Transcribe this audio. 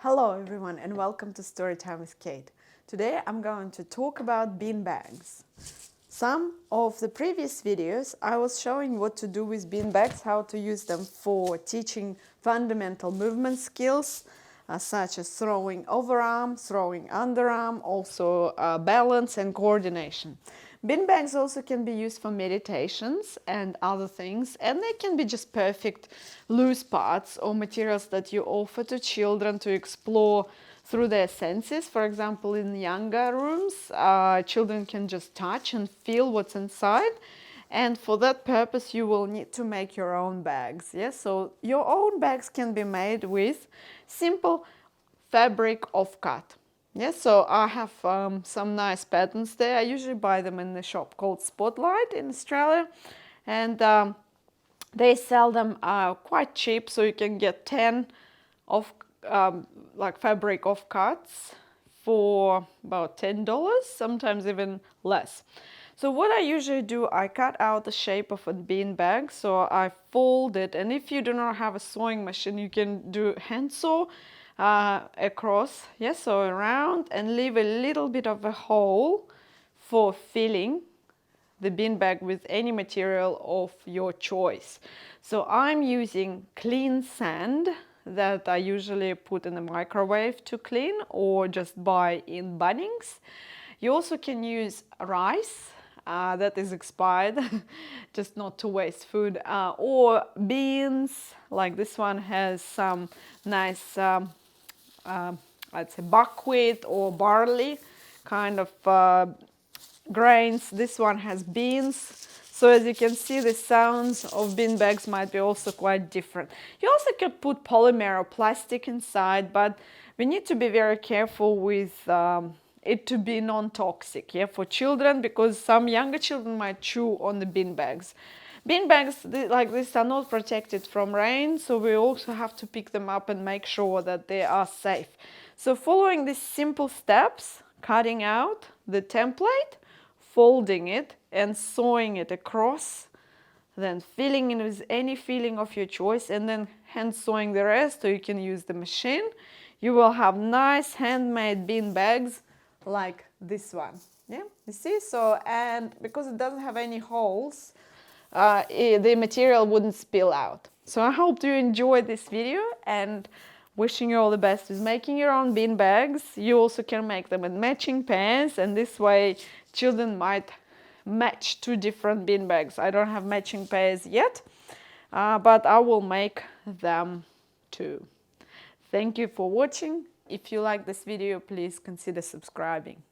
Hello everyone and welcome to Storytime with Kate. Today I'm going to talk about beanbags. Some of the previous videos I was showing what to do with beanbags, how to use them for teaching fundamental movement skills such as throwing overarm, throwing underarm, also balance and coordination. Beanbags also can be used for meditations and other things, and they can be just perfect loose parts or materials that you offer to children to explore through their senses. For example, in younger rooms, children can just touch and feel what's inside. And for that purpose, you will need to make your own bags. Yes, so your own bags can be made with simple fabric offcut. Yes, so I have some nice patterns there. I usually buy them in the shop called Spotlight in Australia, and they sell them quite cheap, so you can get 10 of like fabric offcuts for about $10, sometimes even less. So what I usually do, I cut out the shape of a bean bag, so I fold it, and if you do not have a sewing machine, you can do hand sew across, yes, so around, and leave a little bit of a hole for filling the bean bag with any material of your choice. So I'm using clean sand that I usually put in the microwave to clean or just buy in Bunnings. You also can use rice that is expired, just not to waste food, or beans, like this one has some nice, I'd say buckwheat or barley kind of grains. This one has beans. So as you can see, the sounds of bean bags might be also quite different. You also can put polymer or plastic inside, but we need to be very careful with it to be non-toxic, yeah, for children, because some younger children might chew on the bean bags. Bean bags like this are not protected from rain, so we also have to pick them up and make sure that they are safe. So following these simple steps, cutting out the template, folding it and sewing it across, then filling in with any filling of your choice, and then hand sewing the rest, or you can use the machine. You will have nice handmade bean bags like this one. Yeah, you see? So, and because it doesn't have any holes, the material wouldn't spill out. So I hope you enjoyed this video, and wishing you all the best with making your own bean bags. You also can make them with matching pants, and this way children might match two different bean bags. I don't have matching pairs yet, but I will make them too. Thank you for watching. If you like this video, please consider subscribing.